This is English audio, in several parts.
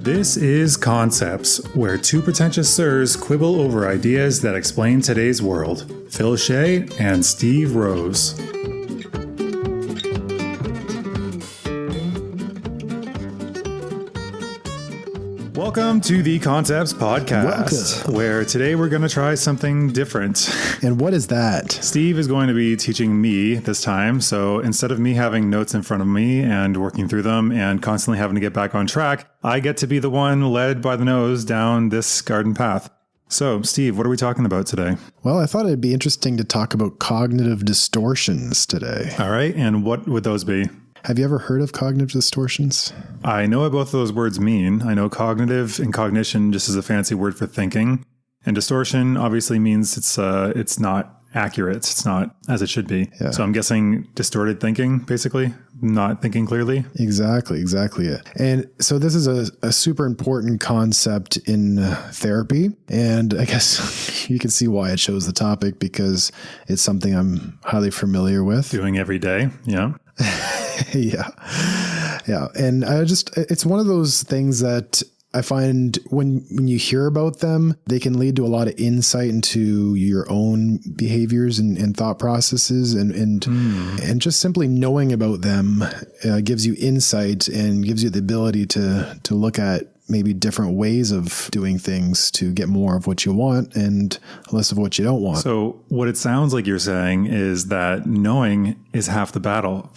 This is Concepts, where two pretentious sirs quibble over ideas that explain today's world. Phil Shea and Steve Rose. Welcome to the Concepts Podcast, where today we're going to try something different. And what is that? Steve is going to be teaching me this time, so instead of me having notes in front of me and working through them and constantly having to get back on track, I get to be the one led by the nose down this garden path. So, Steve, what are we talking about today? Well, I thought it'd be interesting to talk about cognitive distortions today. All right, and what would those be? Have you ever heard of cognitive distortions? I know what both of those words mean. I know cognitive and cognition just is a fancy word for thinking. And distortion obviously means it's not accurate. It's not as it should be. Yeah. So I'm guessing distorted thinking, basically, not thinking clearly. Exactly it. And so this is a super important concept in therapy. And I guess you can see why I chose the topic, because it's something I'm highly familiar with. Doing every day. Yeah. Yeah. And it's one of those things that I find when you hear about them, they can lead to a lot of insight into your own behaviors and thought processes, and just simply knowing about them gives you insight and gives you the ability to look at maybe different ways of doing things to get more of what you want and less of what you don't want. So what it sounds like you're saying is that knowing is half the battle.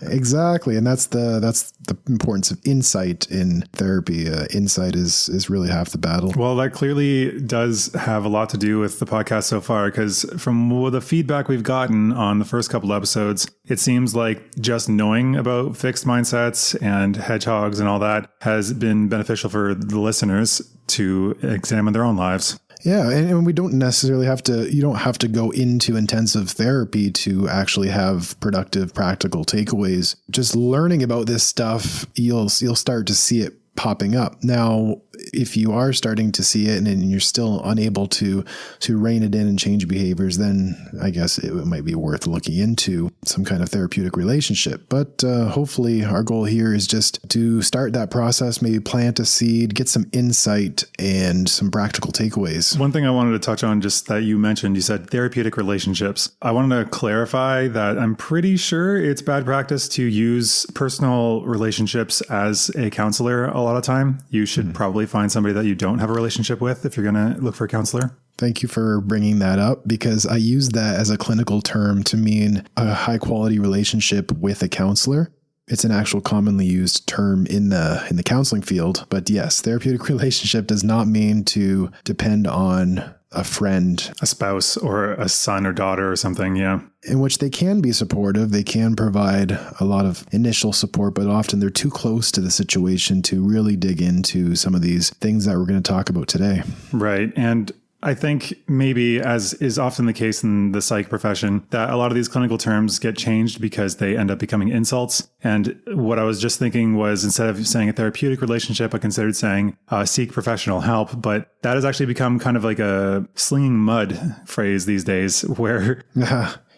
Exactly. And that's the importance of insight in therapy. Insight is really half the battle. Well, that clearly does have a lot to do with the podcast so far, because from the feedback we've gotten on the first couple episodes, it seems like just knowing about fixed mindsets and hedgehogs and all that has been beneficial for the listeners to examine their own lives. Yeah. And we don't necessarily you don't have to go into intensive therapy to actually have productive, practical takeaways. Just learning about this stuff, you'll start to see it popping up. Now, if you are starting to see it and you're still unable to rein it in and change behaviors, then I guess it might be worth looking into some kind of therapeutic relationship. But hopefully our goal here is just to start that process, maybe plant a seed, get some insight and some practical takeaways. One thing I wanted to touch on, just that you mentioned, you said therapeutic relationships. I wanted to clarify that I'm pretty sure it's bad practice to use personal relationships as a counselor a lot of time. You should probably find somebody that you don't have a relationship with if you're going to look for a counselor. Thank you for bringing that up, because I use that as a clinical term to mean a high quality relationship with a counselor. It's an actual commonly used term in the counseling field. But yes, therapeutic relationship does not mean to depend on a friend, a spouse, or a son or daughter or something. Yeah. In which they can be supportive. They can provide a lot of initial support, but often they're too close to the situation to really dig into some of these things that we're going to talk about today. Right. And I think maybe, as is often the case in the psych profession, that a lot of these clinical terms get changed because they end up becoming insults. And what I was just thinking was, instead of saying a therapeutic relationship, I considered saying seek professional help. But that has actually become kind of like a slinging mud phrase these days, where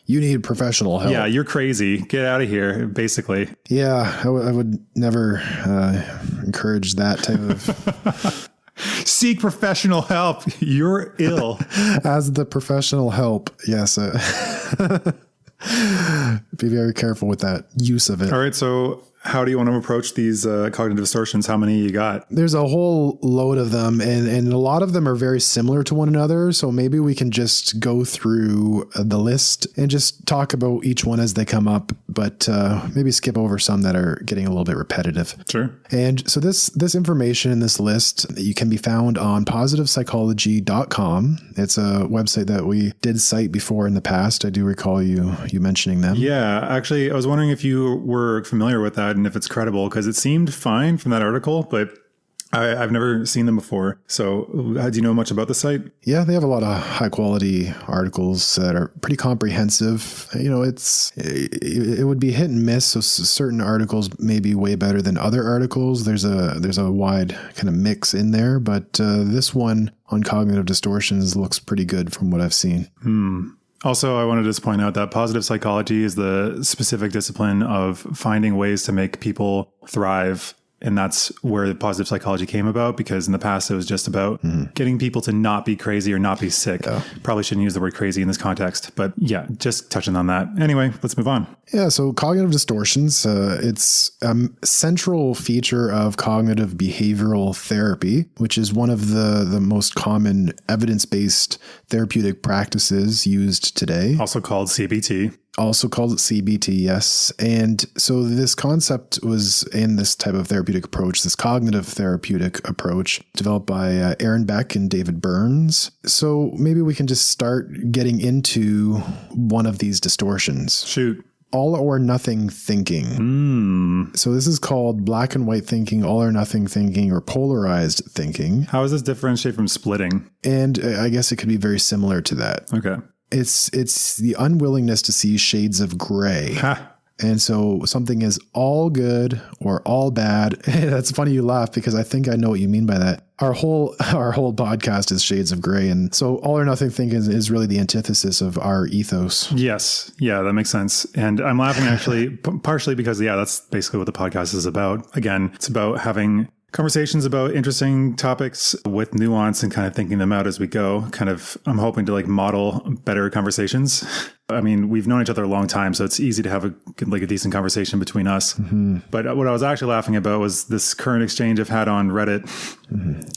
you need professional help. Yeah, you're crazy. Get out of here, basically. Yeah, I would never encourage that type of... Seek professional help. You're ill. As the professional help, yes. Be very careful with that use of it. All right, so how do you want to approach these cognitive distortions? How many you got? There's a whole load of them, and a lot of them are very similar to one another. So maybe we can just go through the list and just talk about each one as they come up, but maybe skip over some that are getting a little bit repetitive. Sure. And so this information in this list, you can be found on positivepsychology.com. It's a website that we did cite before in the past. I do recall you mentioning them. Yeah, actually, I was wondering if you were familiar with that and if it's credible, because it seemed fine from that article, but I've never seen them before. So do you know much about the site? Yeah, they have a lot of high quality articles that are pretty comprehensive. You know, it would be hit and miss. So certain articles may be way better than other articles. There's a wide kind of mix in there, but this one on cognitive distortions looks pretty good from what I've seen. Also, I wanted to just point out that positive psychology is the specific discipline of finding ways to make people thrive And that's where the positive psychology came about, because in the past it was just about getting people to not be crazy or not be sick. Probably shouldn't use the word crazy in this context, but yeah, just touching on that. Anyway, let's move on. Yeah, so cognitive distortions, it's a central feature of cognitive behavioral therapy, which is one of the most common evidence-based therapeutic practices used today. Also called CBT. Also called CBT, yes. And so this concept was in this type of therapeutic approach, this cognitive therapeutic approach developed by Aaron Beck and David Burns. So maybe we can just start getting into one of these distortions. Shoot. All or nothing thinking. So this is called black and white thinking, all or nothing thinking, or polarized thinking. How does this differentiate from splitting? And I guess it could be very similar to that. Okay. It's the unwillingness to see shades of gray. And so something is all good or all bad. That's funny you laugh, because I think I know what you mean by that. Our whole podcast is shades of gray. And so all or nothing thinking is really the antithesis of our ethos. Yes. Yeah, that makes sense. And I'm laughing actually partially because, that's basically what the podcast is about. Again, it's about having conversations about interesting topics with nuance and kind of thinking them out as we go. I'm hoping to model better conversations. I mean, we've known each other a long time, so it's easy to have a decent conversation between us. But what I was actually laughing about was this current exchange I've had on Reddit,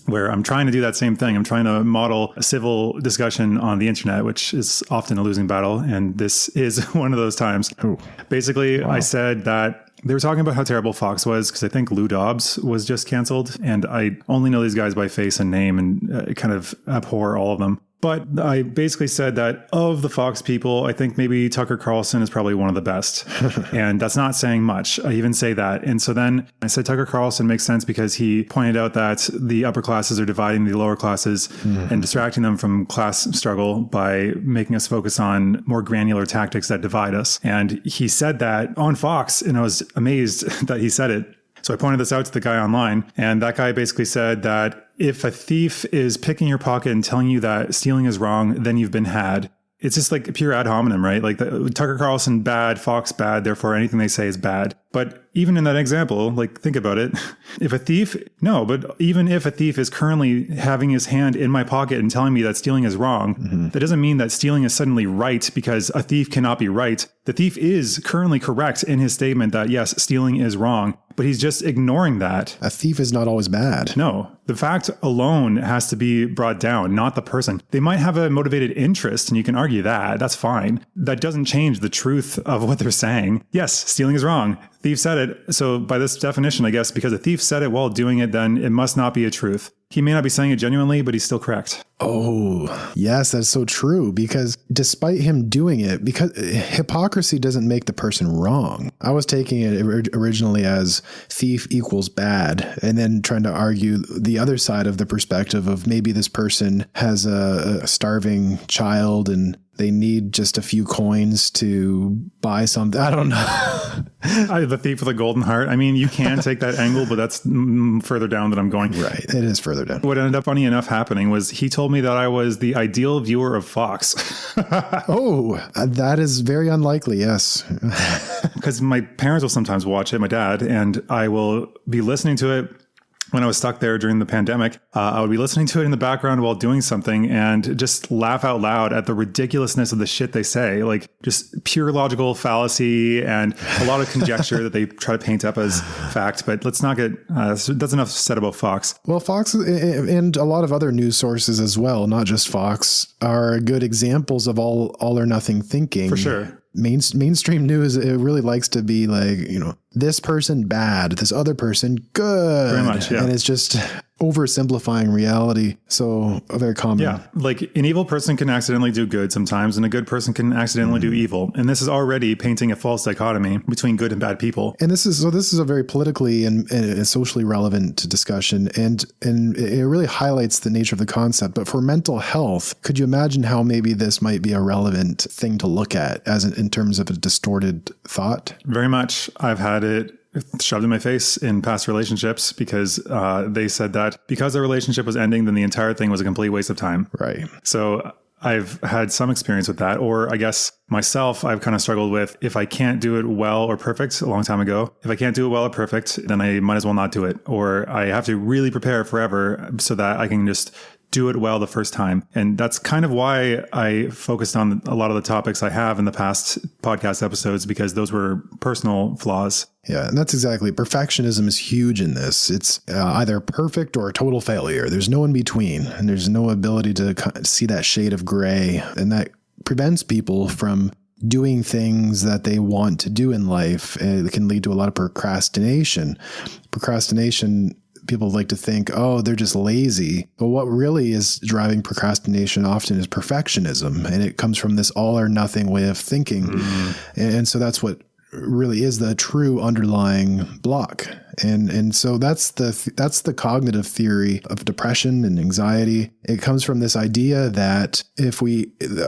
where I'm trying to do that same thing. I'm trying to model a civil discussion on the internet, which is often a losing battle. And this is one of those times. Basically, I said that they were talking about how terrible Fox was, because I think Lou Dobbs was just canceled. And I only know these guys by face and name, and kind of abhor all of them. But I basically said that of the Fox people, I think maybe Tucker Carlson is probably one of the best. And that's not saying much. I even say that. And so then I said Tucker Carlson makes sense because he pointed out that the upper classes are dividing the lower classes and distracting them from class struggle by making us focus on more granular tactics that divide us. And he said that on Fox, and I was amazed that he said it. So I pointed this out to the guy online, and that guy basically said that if a thief is picking your pocket and telling you that stealing is wrong, then you've been had. It's just like pure ad hominem, right? Like Tucker Carlson bad, Fox bad, therefore anything they say is bad. But even in that example, think about it. If a thief, but even if a thief is currently having his hand in my pocket and telling me that stealing is wrong, that doesn't mean that stealing is suddenly right, because a thief cannot be right. The thief is currently correct in his statement that yes, stealing is wrong, but he's just ignoring that. A thief is not always bad. No, the fact alone has to be brought down, not the person. They might have a motivated interest, and you can argue that. That's fine. That doesn't change the truth of what they're saying. Yes, stealing is wrong. Thief said it. So by this definition, I guess, because a thief said it while doing it, then it must not be a truth. He may not be saying it genuinely, but he's still correct. Oh, yes, that's so true. Because despite him doing it, because hypocrisy doesn't make the person wrong. I was taking it originally as thief equals bad, and then trying to argue the other side of the perspective of maybe this person has a starving child and they need just a few coins to buy something. I don't know. The thief with a golden heart. I mean, you can take that angle, but that's further down that I'm going. Right. It is further down. What ended up funny enough happening was he told me that I was the ideal viewer of Fox. Oh, that is very unlikely. Yes. Because my parents will sometimes watch it, my dad, and I will be listening to it. When I was stuck there during the pandemic, I would be listening to it in the background while doing something and just laugh out loud at the ridiculousness of the shit they say, like just pure logical fallacy and a lot of conjecture that they try to paint up as fact. But let's not get, that's enough said about Fox. Well, Fox and a lot of other news sources as well, not just Fox, are good examples of all or nothing thinking. For sure. Mainstream news, it really likes to be like, this person bad, this other person good. Very much, yeah. And it's just oversimplifying reality. So very common. Yeah. Like an evil person can accidentally do good sometimes, and a good person can accidentally do evil. And this is already painting a false dichotomy between good and bad people. And this is a very politically and socially relevant discussion. And it really highlights the nature of the concept. But for mental health, could you imagine how maybe this might be a relevant thing to look at as in terms of a distorted thought? Very much. I've had it shoved in my face in past relationships because they said that because the relationship was ending, then the entire thing was a complete waste of time. Right. So I've had some experience with that, or I guess myself, I've kind of struggled with if I can't do it well or perfect a long time ago. If I can't do it well or perfect, then I might as well not do it. Or I have to really prepare forever so that I can just do it well the first time. And that's kind of why I focused on a lot of the topics I have in the past podcast episodes, because those were personal flaws. Yeah, and that's exactly. Perfectionism is huge in this. It's either perfect or a total failure. There's no in between, and there's no ability to see that shade of gray. And that prevents people from doing things that they want to do in life. It can lead to a lot of procrastination. People like to think, oh, they're just lazy. But what really is driving procrastination often is perfectionism. And it comes from this all or nothing way of thinking. Mm-hmm. And so that's what really is the true underlying block. And so that's the cognitive theory of depression and anxiety. It comes from this idea that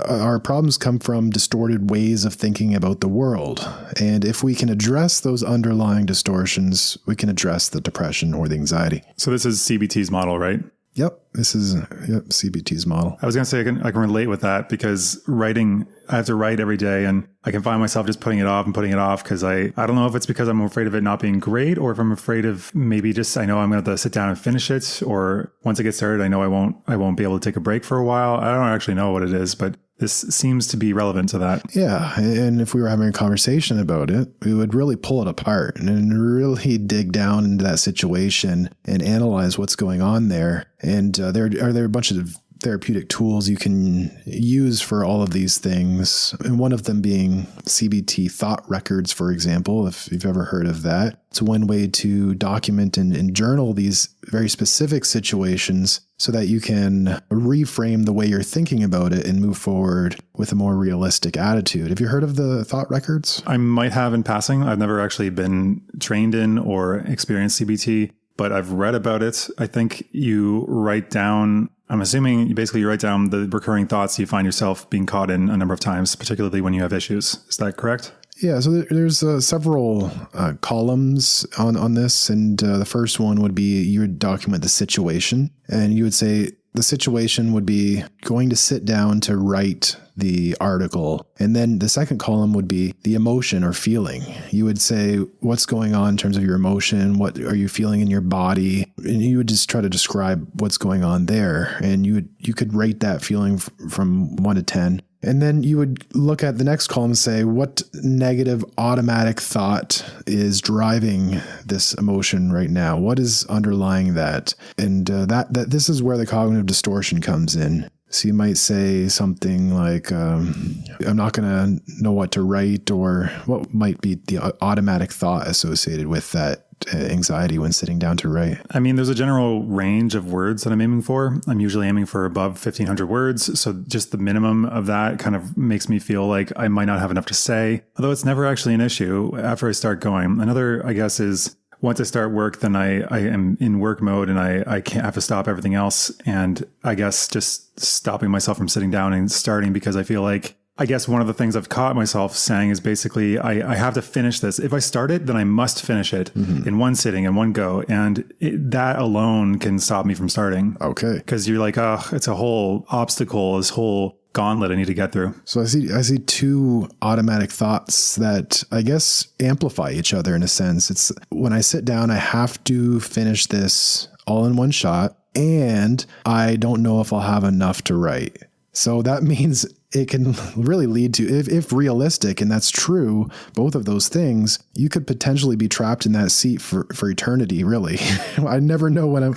our problems come from distorted ways of thinking about the world. And if we can address those underlying distortions, we can address the depression or the anxiety. So this is CBT's model, right? Yep. This is CBT's model. I was going to say I can relate with that, because I have to write every day, and I can find myself just putting it off because I don't know if it's because I'm afraid of it not being great, or if I'm afraid of maybe just I know I'm going to have to sit down and finish it, or once I get started, I know I won't be able to take a break for a while. I don't actually know what it is, but this seems to be relevant to that. Yeah. And if we were having a conversation about it, we would really pull it apart and really dig down into that situation and analyze what's going on there. And there are a bunch of therapeutic tools you can use for all of these things. And one of them being CBT thought records, for example, if you've ever heard of that. It's one way to document and journal these very specific situations so that you can reframe the way you're thinking about it and move forward with a more realistic attitude. Have you heard of the thought records? I might have in passing. I've never actually been trained in or experienced CBT, but I've read about it. I think you write down, I'm assuming you write down the recurring thoughts you find yourself being caught in a number of times, particularly when you have issues. Is that correct? Yeah, so there's several columns on this, and the first one would be you would document the situation, and you would say the situation would be going to sit down to write the article, and then the second column would be the emotion or feeling. You would say what's going on in terms of your emotion, what are you feeling in your body, and you would just try to describe what's going on there, and you could rate that feeling from 1 to 10. And then you would look at the next column and say, what negative automatic thought is driving this emotion right now? What is underlying that? And that this is where the cognitive distortion comes in. So you might say something like, I'm not going to know what to write, or what might be the automatic thought associated with that anxiety when sitting down to write. I mean, there's a general range of words that I'm aiming for. I'm usually aiming for above 1,500 words. So just the minimum of that kind of makes me feel like I might not have enough to say, although it's never actually an issue after I start going. Another, I guess, is once I start work, then I am in work mode, and I can't have to stop everything else. And I guess just stopping myself from sitting down and starting, because I feel like, I guess one of the things I've caught myself saying is basically, I have to finish this. If I start it, then I must finish it in one sitting, in one go. And that alone can stop me from starting. Okay. Because you're like, oh, it's a whole obstacle, this whole gauntlet I need to get through. So I see two automatic thoughts that I guess amplify each other in a sense. It's when I sit down, I have to finish this all in one shot, and I don't know if I'll have enough to write. So that means it can really lead to, if realistic, and that's true, both of those things, you could potentially be trapped in that seat for eternity, really. I never know when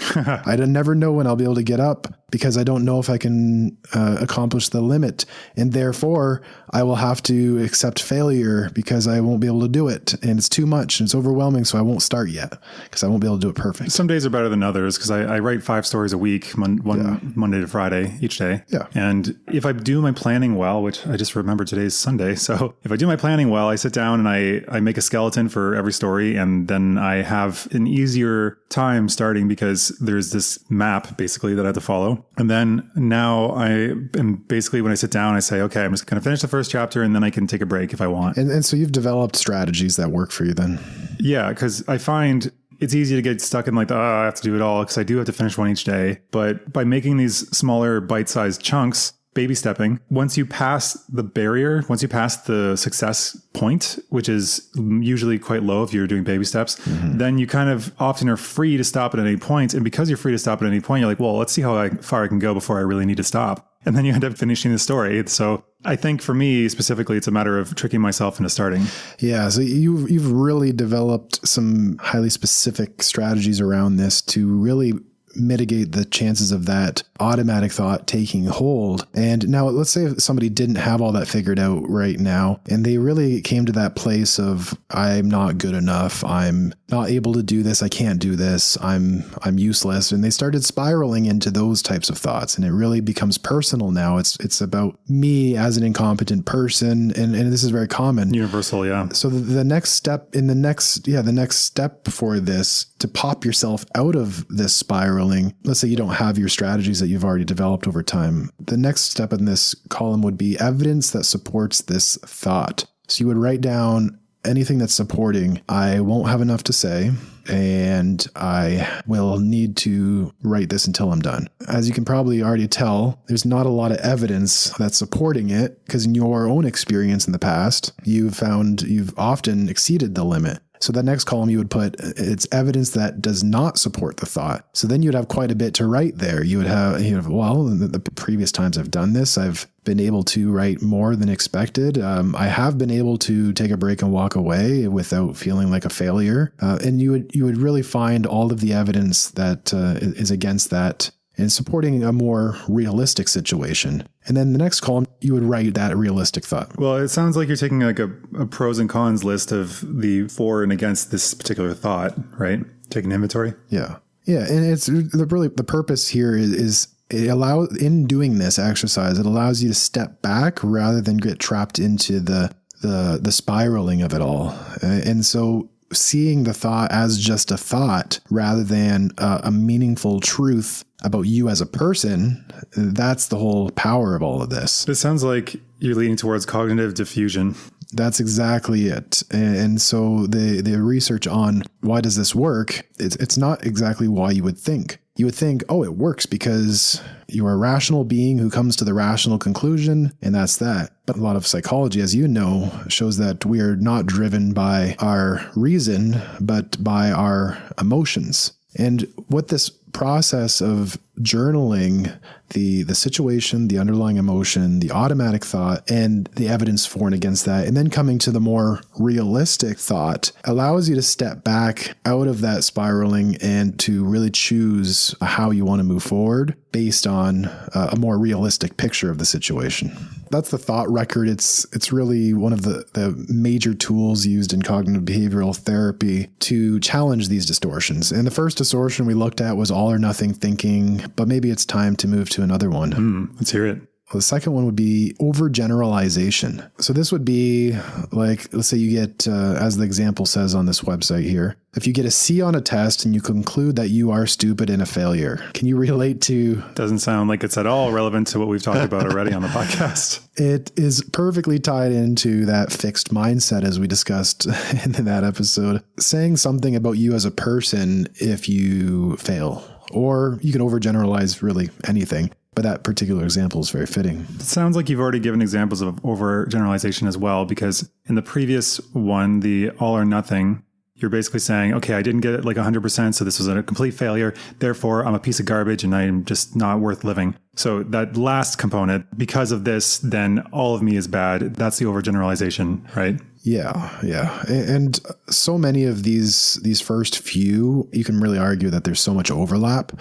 I'd never know when I'll be able to get up, because I don't know if I can accomplish the limit. And therefore, I will have to accept failure because I won't be able to do it. And it's too much and it's overwhelming, so I won't start yet because I won't be able to do it perfect. Some days are better than others, because I write 5 stories a week, Monday to Friday, each day. Yeah. And if I do my planning well, which I just remembered today's Sunday. So if I do my planning well, I sit down and I make a skeleton for every story, and then I have an easier time starting because there's this map basically that I have to follow. And then now I am basically, when I sit down, I say, okay, I'm just going to finish the first chapter, and then I can take a break if I want. And so you've developed strategies that work for you then? Yeah, because I find it's easy to get stuck in like, I have to do it all, because I do have to finish one each day. But by making these smaller bite-sized chunks, baby stepping. Once you pass the barrier, once you pass the success point, which is usually quite low if you're doing baby steps, then you kind of often are free to stop at any point. And because you're free to stop at any point, you're like, well, let's see how far I can go before I really need to stop. And then you end up finishing the story. So I think for me specifically, it's a matter of tricking myself into starting. Yeah. So you've really developed some highly specific strategies around this to really mitigate the chances of that automatic thought taking hold. And now let's say if somebody didn't have all that figured out right now, and they really came to that place of, I'm not good enough. I'm not able to do this. I can't do this. I'm useless. And they started spiraling into those types of thoughts. And it really becomes personal now. It's about me as an incompetent person. And this is very common. Universal. Yeah. So the next step the next step for this, to pop yourself out of this spiraling, let's say you don't have your strategies that you've already developed over time. The next step in this column would be evidence that supports this thought. So you would write down anything that's supporting, I won't have enough to say, and I will need to write this until I'm done. As you can probably already tell, there's not a lot of evidence that's supporting it, because in your own experience in the past, you've found you've often exceeded the limit. So the next column you would put, it's evidence that does not support the thought. So then you'd have quite a bit to write there. You would have, well, the previous times I've done this, I've been able to write more than expected. I have been able to take a break and walk away without feeling like a failure. And you would really find all of the evidence that is against that and supporting a more realistic situation. And then the next column, you would write that realistic thought. Well, it sounds like you're taking like a pros and cons list of the for and against this particular thought, right? Taking inventory. Yeah. Yeah. And it's really the purpose here is it allows, in doing this exercise, it allows you to step back rather than get trapped into the spiraling of it all. And so seeing the thought as just a thought rather than a meaningful truth about you as a person, that's the whole power of all of this. It sounds like you're leaning towards cognitive diffusion. That's exactly it. And so the research on why does this work, it's not exactly why you would think. You would think, oh, it works because you're a rational being who comes to the rational conclusion, and that's that. But a lot of psychology, as you know, shows that we are not driven by our reason, but by our emotions. And what this process of journaling the situation, the underlying emotion, the automatic thought, and the evidence for and against that, and then coming to the more realistic thought, allows you to step back out of that spiraling and to really choose how you want to move forward based on a more realistic picture of the situation. That's the thought record. It's really one of the major tools used in cognitive behavioral therapy to challenge these distortions. And the first distortion we looked at was all or nothing thinking, but maybe it's time to move to another one. Let's hear it. Well, the second one would be overgeneralization. So this would be like, let's say you get, as the example says on this website here, if you get a C on a test and you conclude that you are stupid and a failure, can you relate to... Doesn't sound like it's at all relevant to what we've talked about already on the podcast. It is perfectly tied into that fixed mindset as we discussed in that episode. Saying something about you as a person if you fail, or you can overgeneralize really anything. But that particular example is very fitting. It sounds like you've already given examples of overgeneralization as well, because in the previous one, the all or nothing, you're basically saying, okay, I didn't get it like 100%, so this was a complete failure. Therefore, I'm a piece of garbage and I'm just not worth living. So that last component, because of this, then all of me is bad. That's the overgeneralization, right? Yeah. And so many of these first few, you can really argue that there's so much overlap,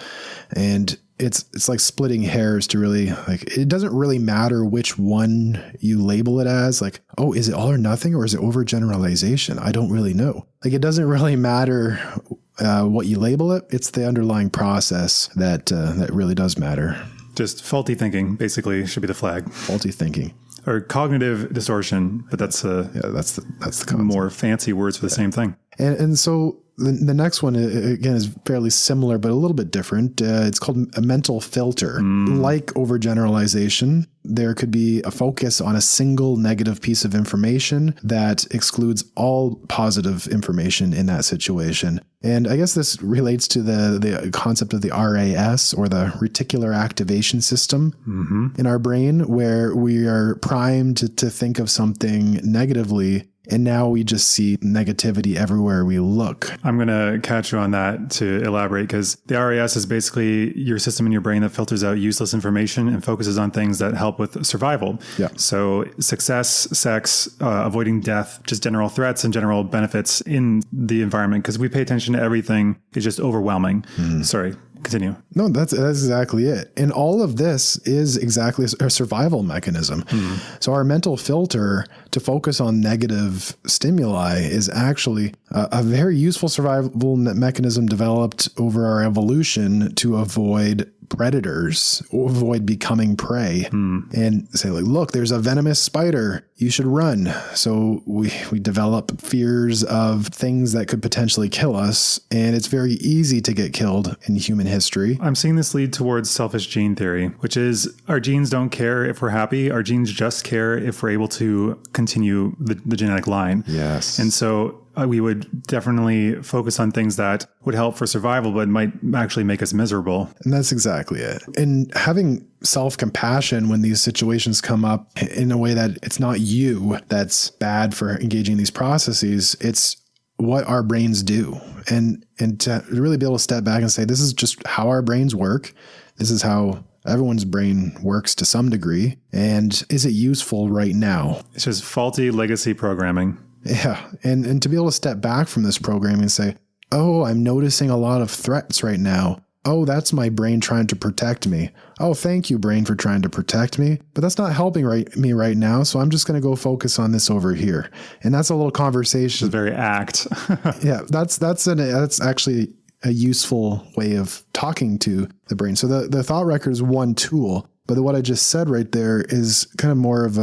and it's like splitting hairs to really, like, it doesn't really matter which one you label it as, like, oh, is it all or nothing or is it overgeneralization? I don't really know. Like, it doesn't really matter what you label it. It's the underlying process that really does matter. Just faulty thinking, basically, should be the flag. Faulty thinking. Or cognitive distortion, but that's the concept. More fancy words for the same thing. And so the next one, again, is fairly similar, but a little bit different. It's called a mental filter. Like overgeneralization, there could be a focus on a single negative piece of information that excludes all positive information in that situation. And I guess this relates to the concept of the RAS, or the reticular activation system in our brain, where we are primed to think of something negatively. And now we just see negativity everywhere we look. I'm going to catch you on that to elaborate, because the RAS is basically your system in your brain that filters out useless information and focuses on things that help with survival. Yeah. So success, sex, avoiding death, just general threats and general benefits in the environment, because we pay attention to everything. It's just overwhelming. Sorry. Continue. No, that's exactly it. And all of this is exactly a survival mechanism. So our mental filter to focus on negative stimuli is actually a very useful survival mechanism developed over our evolution to avoid predators, or avoid becoming prey, and say, like, look, there's a venomous spider, you should run. So we develop fears of things that could potentially kill us, and it's very easy to get killed in human history. I'm seeing this lead towards selfish gene theory, which is our genes don't care if we're happy. Our genes just care if we're able to continue the genetic line. Yes. And so we would definitely focus on things that would help for survival, but might actually make us miserable. And that's exactly it. And having self-compassion when these situations come up in a way that it's not you that's bad for engaging these processes, it's what our brains do. And to really be able to step back and say, this is just how our brains work. This is how everyone's brain works to some degree. And is it useful right now? It's just faulty legacy programming. Yeah. And to be able to step back from this programming and say, oh, I'm noticing a lot of threats right now. Oh, that's my brain trying to protect me. Oh, thank you, brain, for trying to protect me. But that's not helping me right now. So I'm just going to go focus on this over here. And that's a little conversation. It's very act. Yeah, that's actually a useful way of talking to the brain. So the thought record is one tool, but what I just said right there is kind of more of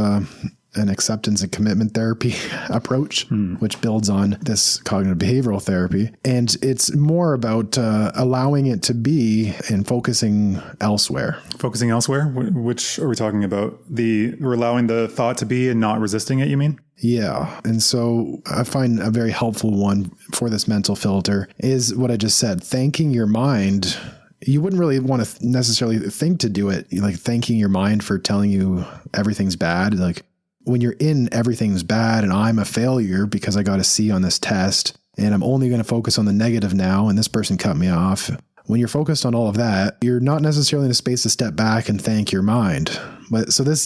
an acceptance and commitment therapy approach, which builds on this cognitive behavioral therapy. And it's more about allowing it to be and focusing elsewhere. Focusing elsewhere? Which are we talking about? We're allowing the thought to be and not resisting it, you mean? Yeah. And so I find a very helpful one for this mental filter is what I just said, thanking your mind. You wouldn't really want to necessarily think to do it, like thanking your mind for telling you everything's bad. Like, when you're in everything's bad and I'm a failure because I got a C on this test and I'm only going to focus on the negative now and this person cut me off. When you're focused on all of that, you're not necessarily in a space to step back and thank your mind. But so this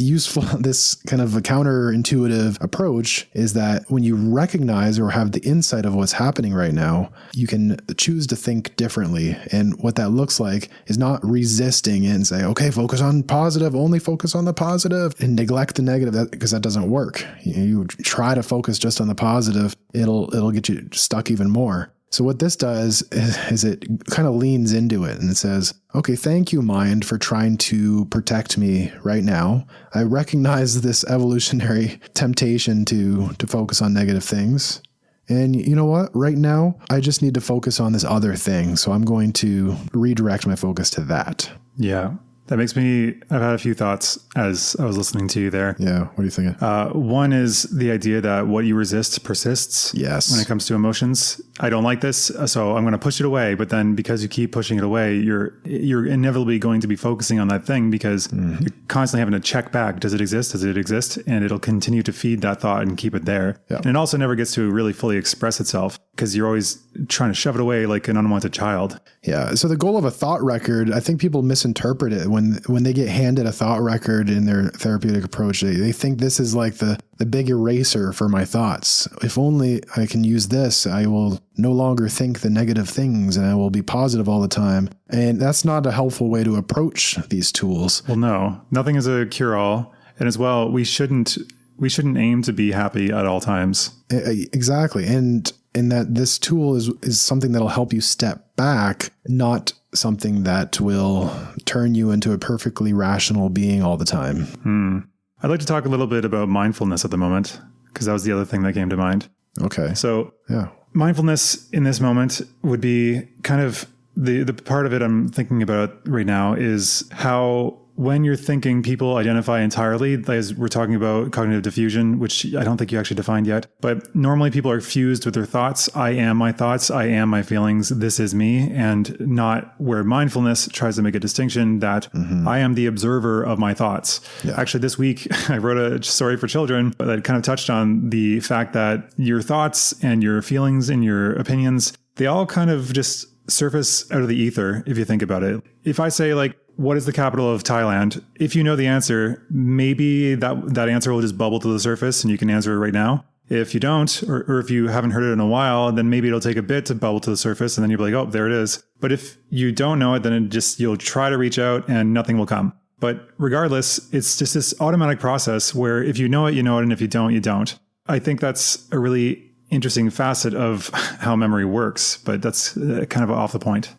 kind of a counterintuitive approach is that when you recognize or have the insight of what's happening right now, you can choose to think differently. And what that looks like is not resisting it and say, okay, focus on positive, only focus on the positive and neglect the negative, because that doesn't work. You try to focus just on the positive, it'll get you stuck even more. So what this does is it kind of leans into it and it says, okay, thank you, mind, for trying to protect me right now. I recognize this evolutionary temptation to focus on negative things. And you know what? Right now, I just need to focus on this other thing. So I'm going to redirect my focus to that. Yeah. That makes me, I've had a few thoughts as I was listening to you there. Yeah. What are you thinking? One is the idea that what you resist persists. Yes. When it comes to emotions. I don't like this, so I'm going to push it away. But then because you keep pushing it away, you're inevitably going to be focusing on that thing because you're constantly having to check back. Does it exist? Does it exist? And it'll continue to feed that thought and keep it there. Yeah. And it also never gets to really fully express itself because you're always trying to shove it away like an unwanted child. Yeah. So the goal of a thought record, I think people misinterpret it when they get handed a thought record in their therapeutic approach. They think this is like the big eraser for my thoughts. If only I can use this, I will no longer think the negative things and I will be positive all the time. And that's not a helpful way to approach these tools. Well, no, nothing is a cure-all. And as well, we shouldn't aim to be happy at all times. Exactly. And in that this tool is something that'll help you step back, not something that will turn you into a perfectly rational being all the time. I'd like to talk a little bit about mindfulness at the moment, because that was the other thing that came to mind. Okay. So Yeah. mindfulness in this moment would be kind of the part of it I'm thinking about right now is how when you're thinking, people identify entirely, as we're talking about cognitive diffusion, which I don't think you actually defined yet. But normally people are fused with their thoughts. I am my thoughts. I am my feelings. This is me. And not where mindfulness tries to make a distinction that I am the observer of my thoughts. Yeah. Actually, this week, I wrote a story for children that kind of touched on the fact that your thoughts and your feelings and your opinions, they all kind of just surface out of the ether if you think about it. If I say like, what is the capital of Thailand? If you know the answer, maybe that answer will just bubble to the surface and you can answer it right now. If you don't, or if you haven't heard it in a while, then maybe it'll take a bit to bubble to the surface and then you'll be like, oh, there it is. But if you don't know it, then you'll try to reach out and nothing will come. But regardless, it's just this automatic process where if you know it, you know it. And if you don't, you don't. I think that's a really interesting facet of how memory works, but that's kind of off the point.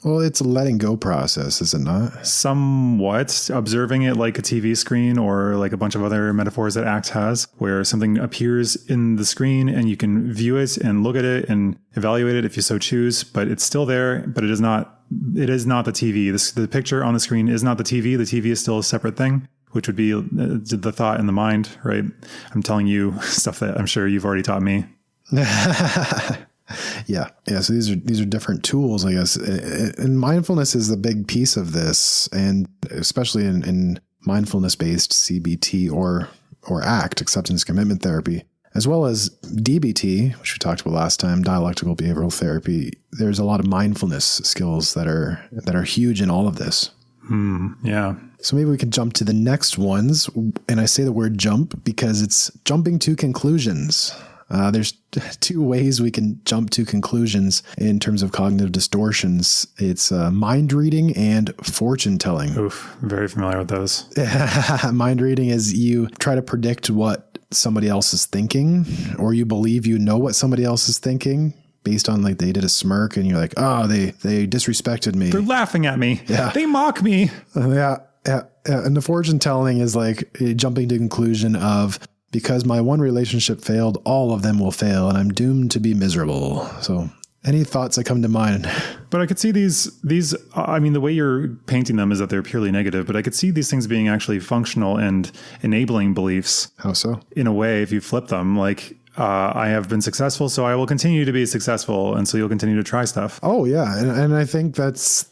Well, it's a letting go process, is it not? Somewhat. Observing it like a TV screen or like a bunch of other metaphors that ACT has, where something appears in the screen and you can view it and look at it and evaluate it if you so choose, but it's still there, but it is not the TV. The picture on the screen is not the TV. The TV is still a separate thing, which would be the thought in the mind, right? I'm telling you stuff that I'm sure you've already taught me. Yeah. So these are different tools, I guess. And mindfulness is the big piece of this. And especially in mindfulness-based CBT or ACT, acceptance commitment therapy, as well as DBT, which we talked about last time, dialectical behavioral therapy. There's a lot of mindfulness skills that are huge in all of this. Yeah. So maybe we can jump to the next ones. And I say the word jump because it's jumping to conclusions. There's two ways we can jump to conclusions in terms of cognitive distortions. It's mind reading and fortune telling. Oof, very familiar with those. Mind reading is you try to predict what somebody else is thinking, or you believe you know what somebody else is thinking based on like they did a smirk and you're like, oh, they disrespected me. They're laughing at me. Yeah. They mock me. Yeah. And the fortune telling is like jumping to conclusion of, because my one relationship failed, all of them will fail, and I'm doomed to be miserable. So any thoughts that come to mind? But I could see these, I mean, the way you're painting them is that they're purely negative, but I could see these things being actually functional and enabling beliefs. How so? In a way, if you flip them, like, I have been successful, so I will continue to be successful. And so you'll continue to try stuff. Oh, yeah. And I think that's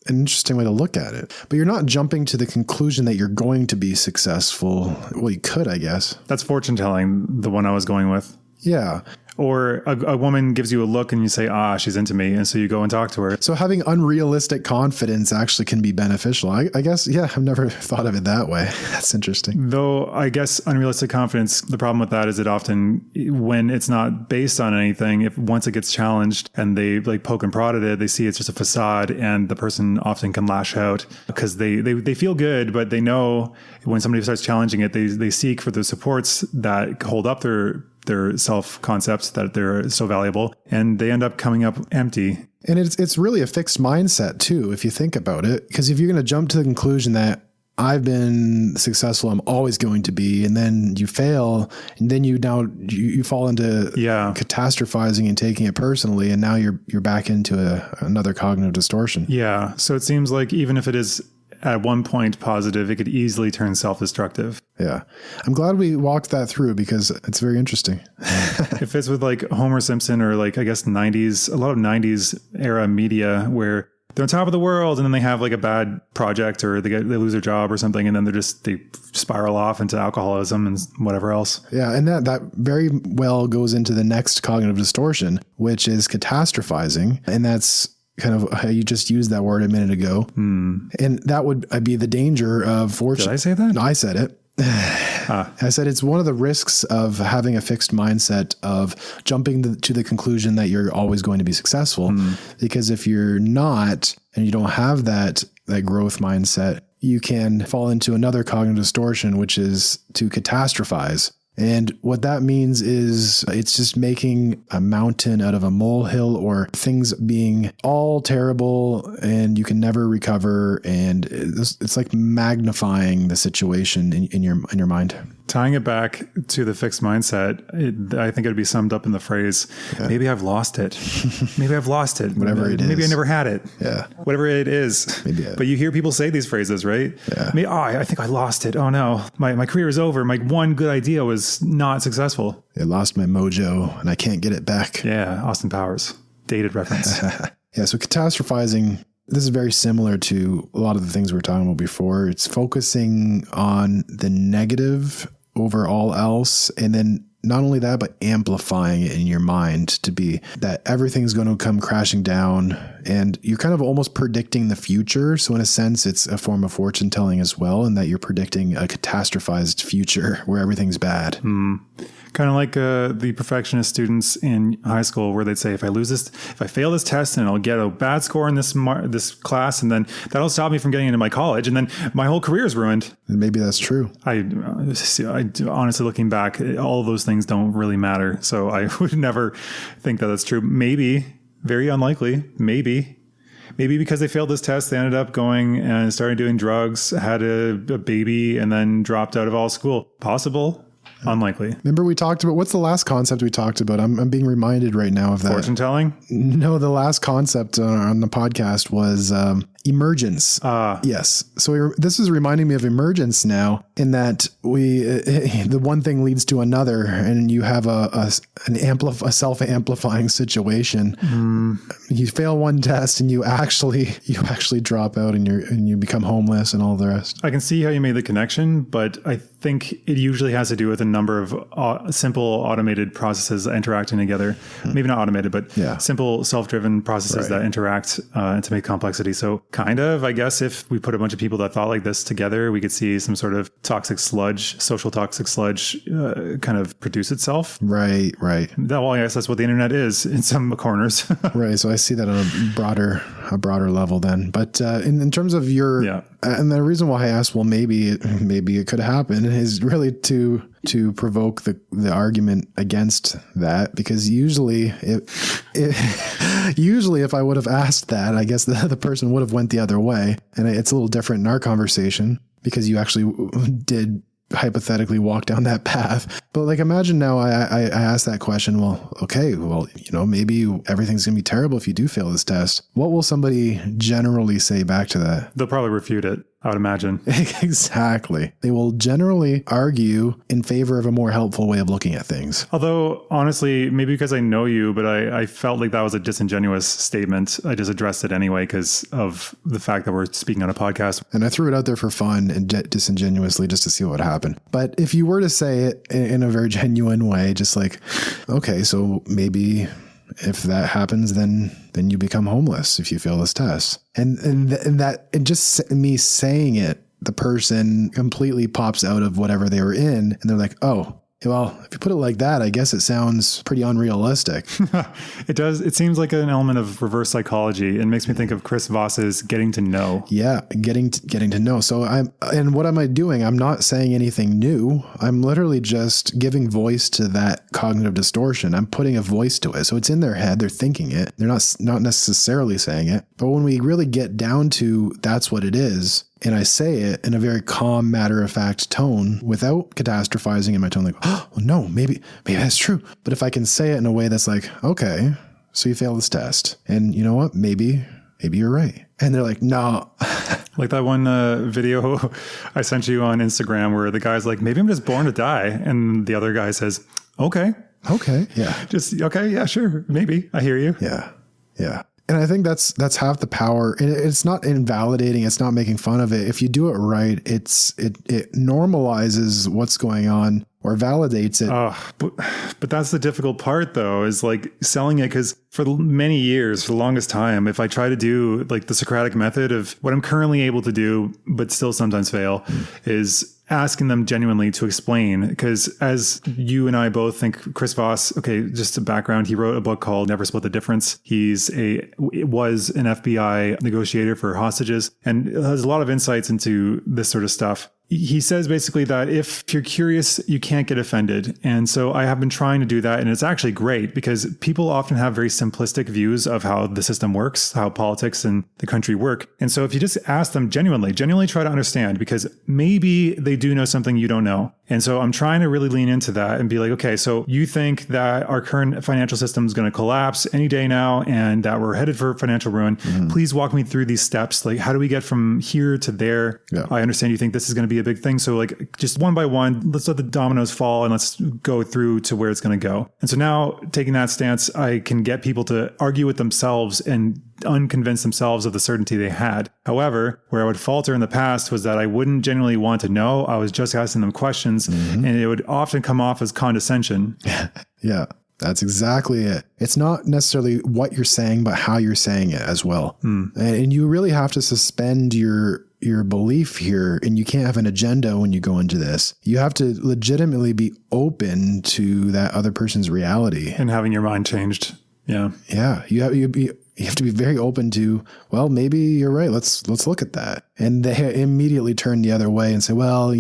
an interesting way to look at it. But you're not jumping to the conclusion that you're going to be successful. Well, you could, I guess. That's fortune telling, the one I was going with. Yeah. Or a woman gives you a look and you say, she's into me. And so you go and talk to her. So having unrealistic confidence actually can be beneficial. I guess, yeah, I've never thought of it that way. That's interesting. Though I guess unrealistic confidence, the problem with that is it often, when it's not based on anything, if once it gets challenged and they like poke and prod at it, they see it's just a facade and the person often can lash out because they feel good, but they know when somebody starts challenging it, they seek for the supports that hold up their self-concepts that they're so valuable, and they end up coming up empty. And it's really a fixed mindset too, if you think about it, because if you're going to jump to the conclusion that I've been successful, I'm always going to be, and then you fail, and then you fall into catastrophizing and taking it personally, and now you're back into another cognitive distortion. Yeah. So it seems like even if it is at one point positive, it could easily turn self-destructive. Yeah. I'm glad we walked that through because it's very interesting. It fits with like Homer Simpson or like, I guess, a lot of 90s era media where they're on top of the world and then they have like a bad project or they lose their job or something. And then they spiral off into alcoholism and whatever else. Yeah. And that very well goes into the next cognitive distortion, which is catastrophizing. And that's kind of how you just used that word a minute ago. And that would be the danger of fortune. Did I say that? No, I said it. I said it's one of the risks of having a fixed mindset of jumping to the conclusion that you're always going to be successful. Because if you're not, and you don't have that growth mindset, you can fall into another cognitive distortion, which is to catastrophize. And what that means is it's just making a mountain out of a molehill, or things being all terrible and you can never recover. And it's like magnifying the situation in your mind. Tying it back to the fixed mindset, I think it would be summed up in the phrase, maybe I've lost it. Maybe I've lost it. Whatever it is. Maybe I never had it. Yeah. Whatever it is. Maybe But you hear people say these phrases, right? Yeah. I think I lost it. Oh no, my career is over. My one good idea was not successful. I lost my mojo and I can't get it back. Yeah, Austin Powers. Dated reference. Yeah, so catastrophizing, this is very similar to a lot of the things we were talking about before. It's focusing on the negative over all else, and then not only that, but amplifying it in your mind to be that everything's going to come crashing down, and you're kind of almost predicting the future. So in a sense, it's a form of fortune telling as well, in that you're predicting a catastrophized future where everything's bad. Kind of like the perfectionist students in high school, where they'd say, if I fail this test, and I'll get a bad score in this class, and then that'll stop me from getting into my college, and then my whole career is ruined. And maybe that's true. I honestly, looking back, all of those things don't really matter. So I would never think that that's true. Maybe, very unlikely, maybe because they failed this test, they ended up going and started doing drugs, had a baby, and then dropped out of all school. Possible. Unlikely. Remember we talked about, what's the last concept we talked about? I'm being reminded right now of that. Fortune telling? No, the last concept on the podcast was emergence. Yes. So this is reminding me of emergence now, in that the one thing leads to another, and you have a self-amplifying situation. You fail one test and you actually drop out, and you become homeless and all the rest. I can see how you made the connection, but I think it usually has to do with a number of simple automated processes interacting together. Maybe not automated, but simple self-driven processes that interact to make complexity. So kind of, I guess, if we put a bunch of people that thought like this together, we could see some sort of toxic sludge, social toxic sludge kind of produce itself. Right. Well, I guess that's what the internet is in some corners. Right. So I see that on a broader level then. But in terms of your... Yeah. And the reason why I asked, well, maybe it could happen, is really to provoke the argument against that, because usually if I would have asked that, I guess the person would have went the other way. And it's a little different in our conversation, because you actually did hypothetically walk down that path. But like, imagine now I asked that question, maybe everything's going to be terrible if you do fail this test. What will somebody generally say back to that? They'll probably refute it, I would imagine. Exactly. They will generally argue in favor of a more helpful way of looking at things. Although, honestly, maybe because I know you, but I felt like that was a disingenuous statement. I just addressed it anyway because of the fact that we're speaking on a podcast. And I threw it out there for fun and disingenuously, just to see what would happen. But if you were to say it in a very genuine way, just like, okay, so maybe if that happens, then you become homeless if you fail this test. And just me saying it, the person completely pops out of whatever they were in, and they're like, oh, well, if you put it like that, I guess it sounds pretty unrealistic. It does. It seems like an element of reverse psychology. It makes me think of Chris Voss's Getting to Know. Yeah, getting to know. So what am I doing? I'm not saying anything new. I'm literally just giving voice to that cognitive distortion. I'm putting a voice to it. So it's in their head. They're thinking it. They're not necessarily saying it. But when we really get down to that's what it is, and I say it in a very calm, matter-of-fact tone without catastrophizing in my tone, like, oh, well, no, maybe that's true. But if I can say it in a way that's like, okay, so you failed this test, and you know what? Maybe you're right. And they're like, no. Like that one video I sent you on Instagram where the guy's like, maybe I'm just born to die. And the other guy says, okay. Yeah. Just, okay. Yeah, sure. Maybe. I hear you. Yeah. And I think that's half the power. And it's not invalidating. It's not making fun of it. If you do it right, it normalizes what's going on or validates it. But that's the difficult part, though, is like selling it, because for many years, for the longest time, if I try to do like the Socratic method of what I'm currently able to do, but still sometimes fail, is asking them genuinely to explain. Because as you and I both think, Chris Voss, okay, just a background, he wrote a book called Never Split the Difference. He was an FBI negotiator for hostages and has a lot of insights into this sort of stuff. he says basically that if you're curious, you can't get offended. And so I have been trying to do that. And it's actually great because people often have very simplistic views of how the system works, how politics and the country work. And so if you just ask them genuinely try to understand, because maybe they do know something you don't know. And so I'm trying to really lean into that and be like, okay, so you think that our current financial system is going to collapse any day now and that we're headed for financial ruin. Please walk me through these steps. Like, how do we get from here to there? Yeah. I understand you think this is going to be a big thing. So like just one by one, let's let the dominoes fall and let's go through to where it's going to go. And so now taking that stance, I can get people to argue with themselves and unconvince themselves of the certainty they had. However, where I would falter in the past was that I wouldn't genuinely want to know. I was just asking them questions and it would often come off as condescension. Yeah. That's exactly it. It's not necessarily what you're saying, but how you're saying it as well. And you really have to suspend your belief here, and you can't have an agenda when you go into this. You have to legitimately be open to that other person's reality. And having your mind changed. Yeah. Yeah. You have to be very open to, well, maybe you're right. Let's look at that. And they immediately turn the other way and say, well,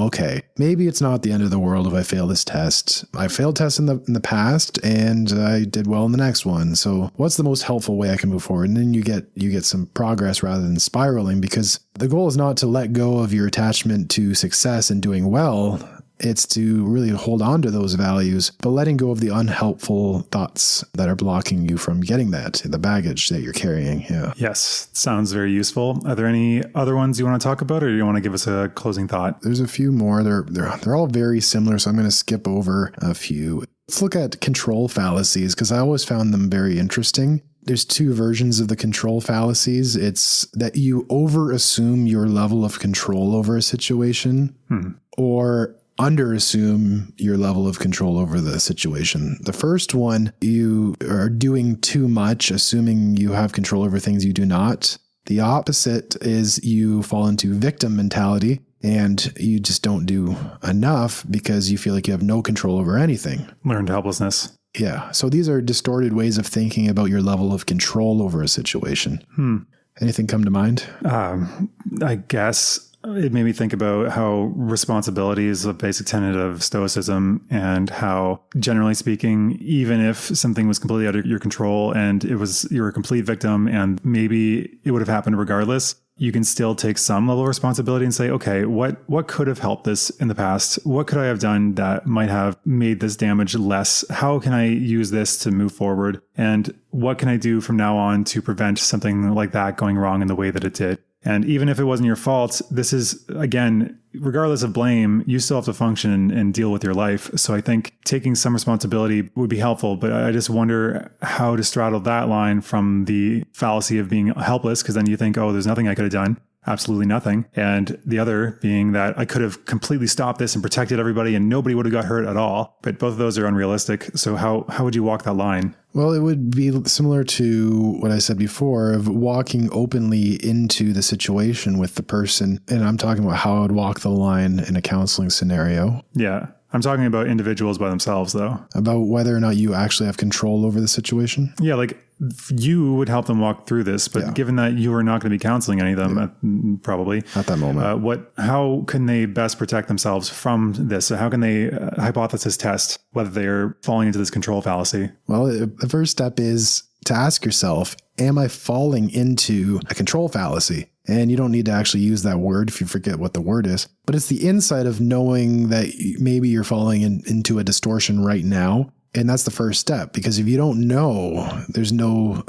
okay, maybe it's not the end of the world if I fail this test. I failed tests in the past and I did well in the next one. So what's the most helpful way I can move forward? And then you get some progress rather than spiraling, because the goal is not to let go of your attachment to success and doing well. It's to really hold on to those values, but letting go of the unhelpful thoughts that are blocking you from getting that, the baggage that you're carrying. Yeah. Yes. Sounds very useful. Are there any other ones you want to talk about, or do you want to give us a closing thought? There's a few more. They're all very similar, so I'm going to skip over a few. Let's look at control fallacies, because I always found them very interesting. There's two versions of the control fallacies. It's that you over-assume your level of control over a situation, or under-assume your level of control over the situation. The first one, you are doing too much, assuming you have control over things you do not. The opposite is you fall into victim mentality and you just don't do enough because you feel like you have no control over anything. Learned helplessness. Yeah. So these are distorted ways of thinking about your level of control over a situation. Anything come to mind? I guess it made me think about how responsibility is a basic tenet of Stoicism, and how, generally speaking, even if something was completely out of your control and you're a complete victim and maybe it would have happened regardless, you can still take some level of responsibility and say, okay, what could have helped this in the past? What could I have done that might have made this damage less? How can I use this to move forward? And what can I do from now on to prevent something like that going wrong in the way that it did? And even if it wasn't your fault, this is, again, regardless of blame, you still have to function and deal with your life. So I think taking some responsibility would be helpful, but I just wonder how to straddle that line from the fallacy of being helpless, because then you think, oh, there's nothing I could have done. Absolutely nothing. And the other being that I could have completely stopped this and protected everybody and nobody would have got hurt at all. But both of those are unrealistic. So how would you walk that line? Well, it would be similar to what I said before of walking openly into the situation with the person. And I'm talking about how I would walk the line in a counseling scenario. Yeah. I'm talking about individuals by themselves, though. About whether or not you actually have control over the situation? Yeah, like you would help them walk through this, but given that you are not going to be counseling any of them, probably at that moment, how can they best protect themselves from this? So how can they hypothesis test whether they're falling into this control fallacy? Well, the first step is to ask yourself, am I falling into a control fallacy? And you don't need to actually use that word if you forget what the word is. But it's the insight of knowing that maybe you're falling into a distortion right now. And that's the first step, because if you don't know, there's no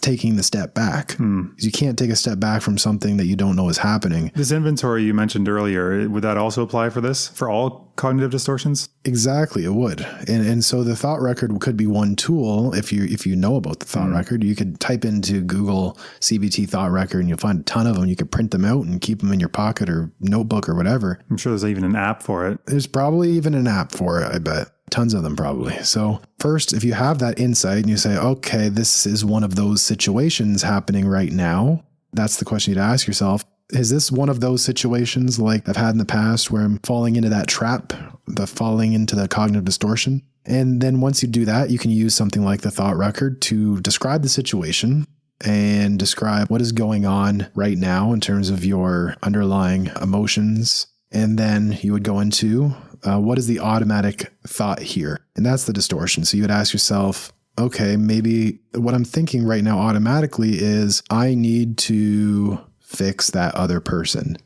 taking the step back. You can't take a step back from something that you don't know is happening. This inventory you mentioned earlier, would that also apply for this, for all cognitive distortions? Exactly, it would. And so the thought record could be one tool. If you know about the thought record, you could type into Google CBT thought record and you'll find a ton of them. You could print them out and keep them in your pocket or notebook or whatever. I'm sure there's even an app for it. There's probably even an app for it, I bet. Tons of them probably. So first, if you have that insight and you say, okay, this is one of those situations happening right now, that's the question you'd ask yourself. Is this one of those situations like I've had in the past where I'm falling into that trap, the falling into the cognitive distortion? And then once you do that, you can use something like the thought record to describe the situation and describe what is going on right now in terms of your underlying emotions And then you would go into what is the automatic thought here? And that's the distortion. So you would ask yourself, okay, maybe what I'm thinking right now automatically is I need to fix that other person.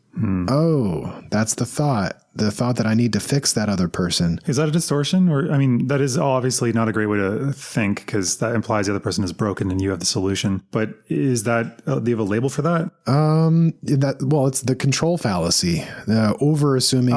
Oh, that's the thought that I need to fix that other person. Is that a distortion? Or, I mean, that is obviously not a great way to think because that implies the other person is broken and you have the solution. But is that, do you have a label for that? It's the control fallacy, over assuming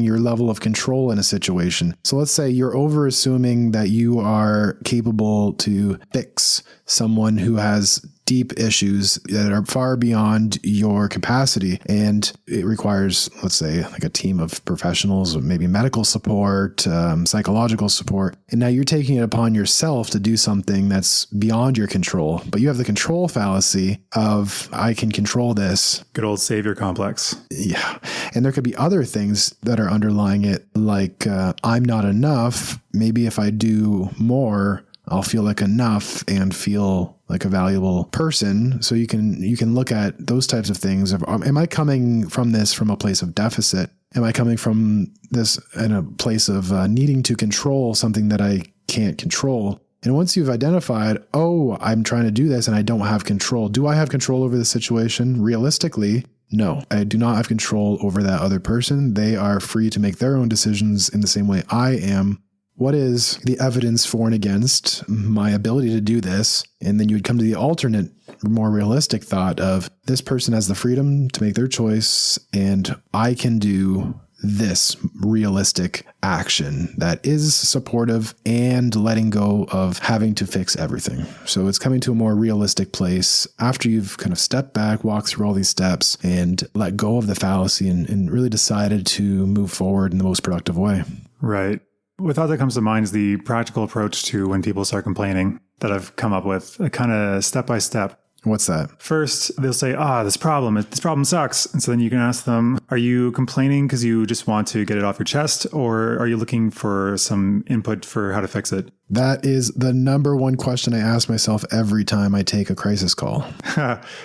your level of control in a situation. So let's say you're over assuming that you are capable to fix someone who has deep issues that are far beyond your capacity. And it requires, let's say, like a team of professionals, maybe medical support, psychological support. And now you're taking it upon yourself to do something that's beyond your control. But you have the control fallacy of, I can control this. Good old savior complex. Yeah. And there could be other things that are underlying it, like I'm not enough. Maybe if I do more, I'll feel like enough and feel like a valuable person. So you can look at those types of things. Am I coming from this from a place of deficit? Am I coming from this in a place of needing to control something that I can't control? And once you've identified, oh, I'm trying to do this and I don't have control. Do I have control over the situation? Realistically, no, I do not have control over that other person. They are free to make their own decisions in the same way I am. What is the evidence for and against my ability to do this? And then you would come to the alternate, more realistic thought of this person has the freedom to make their choice and I can do this realistic action that is supportive and letting go of having to fix everything. So it's coming to a more realistic place after you've kind of stepped back, walked through all these steps and let go of the fallacy and really decided to move forward in the most productive way. Right. What thought that comes to mind is the practical approach to when people start complaining that I've come up with, a kind of step by step. What's that? First, they'll say, this problem sucks. And so then you can ask them, are you complaining because you just want to get it off your chest? Or are you looking for some input for how to fix it? That is the number one question I ask myself every time I take a crisis call.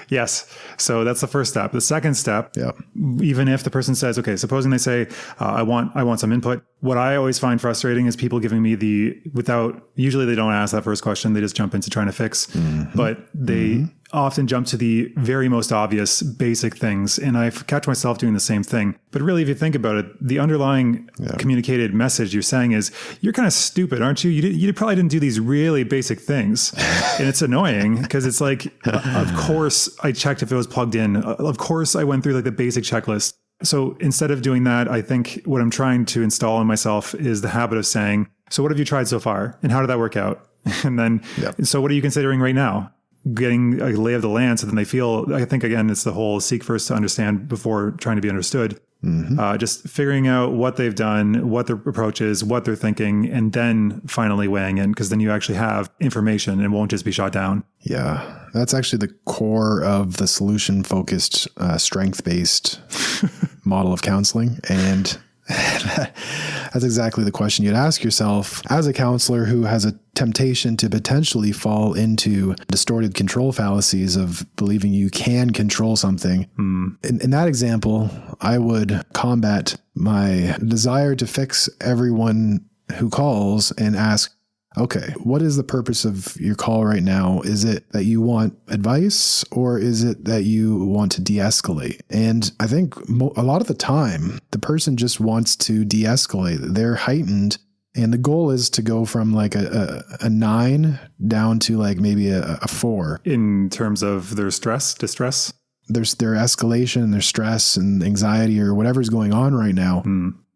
Yes. So that's the first step. The second step, even if the person says, okay, supposing they say, I want some input. What I always find frustrating is people giving me usually they don't ask that first question. They just jump into trying to fix, but they often jump to the very most obvious basic things. And I catch myself doing the same thing. But really, if you think about it, the underlying communicated message you're saying is, you're kind of stupid, aren't you? You probably didn't do these really basic things. And it's annoying because it's like, of course I checked if it was plugged in. Of course I went through like the basic checklist. So instead of doing that, I think what I'm trying to install in myself is the habit of saying, so what have you tried so far? And how did that work out? And then, so what are you considering right now? Getting a lay of the land so then they feel, I think, again, it's the whole seek first to understand before trying to be understood. Just figuring out what they've done, what their approach is, what they're thinking, and then finally weighing in, because then you actually have information and won't just be shot down. Yeah, that's actually the core of the solution-focused, strength-based model of counseling. And that's exactly the question you'd ask yourself as a counselor who has a temptation to potentially fall into distorted control fallacies of believing you can control something. In that example, I would combat my desire to fix everyone who calls and ask, okay, what is the purpose of your call right now? Is it that you want advice or is it that you want to de-escalate? And I think a lot of the time, the person just wants to de-escalate. They're heightened. And the goal is to go from like a 9 down to like maybe a 4. In terms of their distress? There's their escalation, their stress and anxiety or whatever's going on right now.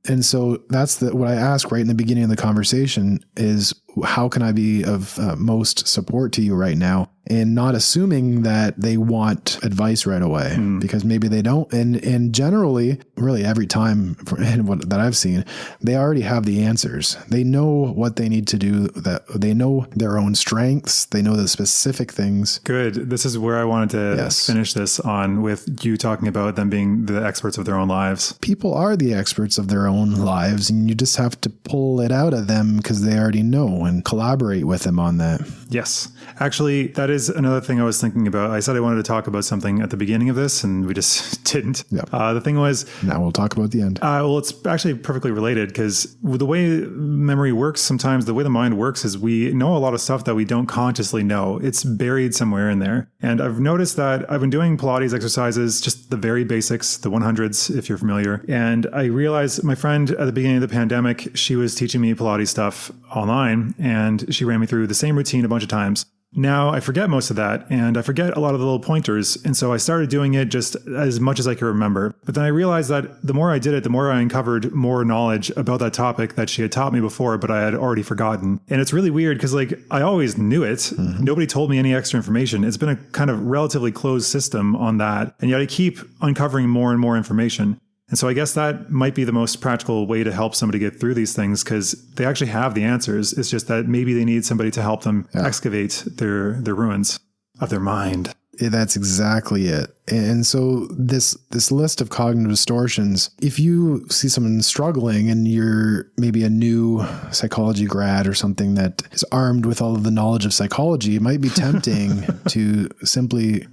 And so that's what I ask right in the beginning of the conversation is, how can I be of most support to you right now? And not assuming that they want advice right away, because maybe they don't. And generally, really every time that I've seen, they already have the answers. They know what they need to do, that they know their own strengths. They know the specific things. Good. This is where I wanted to finish this on, with you talking about them being the experts of their own lives. People are the experts of their own lives, and you just have to pull it out of them because they already know and collaborate with them on that. Yes. Actually, that is another thing I was thinking about. I said I wanted to talk about something at the beginning of this, and we just didn't. Yep. The thing was... Now we'll talk about the end. Well, it's actually perfectly related, because the way memory works sometimes, the way the mind works is we know a lot of stuff that we don't consciously know. It's buried somewhere in there. And I've noticed that I've been doing Pilates exercises, just the very basics, the 100s, if you're familiar. And I realized my friend at the beginning of the pandemic, she was teaching me Pilates stuff online, and she ran me through the same routine a bunch of times. Now I forget most of that, and I forget a lot of the little pointers. And so I started doing it just as much as I could remember. But then I realized that the more I did it, the more I uncovered more knowledge about that topic that she had taught me before, but I had already forgotten. And it's really weird because I always knew it. Mm-hmm. Nobody told me any extra information. It's been a kind of relatively closed system on that. And yet I keep uncovering more and more information. And so I guess that might be the most practical way to help somebody get through these things, because they actually have the answers. It's just that maybe they need somebody to help them excavate their ruins of their mind. That's exactly it. And so this list of cognitive distortions, if you see someone struggling and you're maybe a new psychology grad or something that is armed with all of the knowledge of psychology, it might be tempting to simply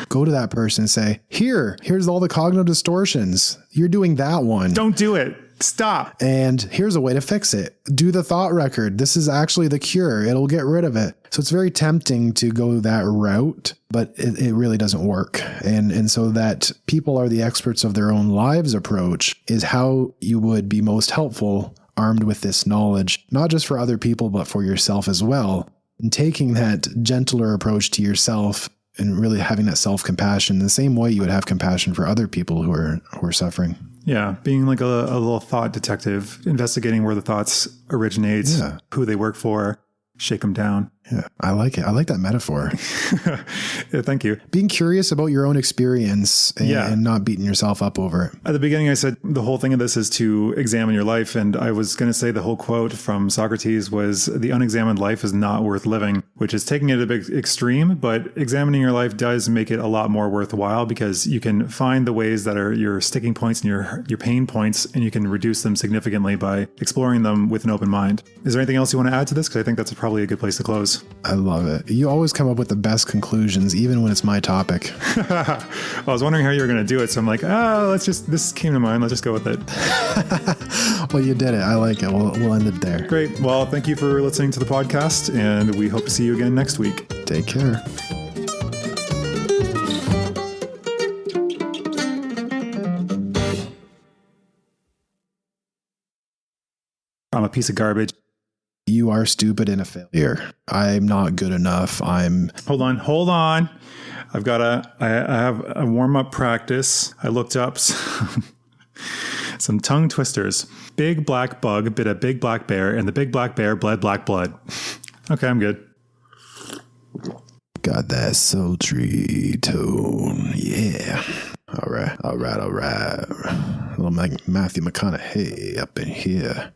go to that person and say, here's all the cognitive distortions. You're doing that one. Don't do it. Stop. And here's a way to fix it. Do the thought record. This is actually the cure. It'll get rid of it. So it's very tempting to go that route, but it really doesn't work. And so that people are the experts of their own lives approach is how you would be most helpful armed with this knowledge, not just for other people, but for yourself as well. And taking that gentler approach to yourself and really having that self-compassion the same way you would have compassion for other people who are suffering. Yeah, being like a little thought detective, investigating where the thoughts originate, who they work for, shake them down. Yeah, I like it. I like that metaphor. Yeah, thank you. Being curious about your own experience and not beating yourself up over it. At the beginning, I said the whole thing of this is to examine your life. And I was going to say the whole quote from Socrates was, the unexamined life is not worth living, which is taking it a bit extreme. But examining your life does make it a lot more worthwhile, because you can find the ways that are your sticking points and your pain points, and you can reduce them significantly by exploring them with an open mind. Is there anything else you want to add to this? Because I think that's probably a good place to close. I love it. You always come up with the best conclusions, even when it's my topic. I was wondering how you were going to do it. So I'm like, this came to mind. Let's just go with it. Well, you did it. I like it. We'll end it there. Great. Well, thank you for listening to the podcast, and we hope to see you again next week. Take care. I'm a piece of garbage. You are stupid and a failure. I'm not good enough. Hold on. I have a warm-up practice. I looked up some tongue twisters. Big black bug bit a big black bear, and the big black bear bled black blood. Okay, I'm good. Got that sultry tone. Yeah. All right. A little Matthew McConaughey up in here.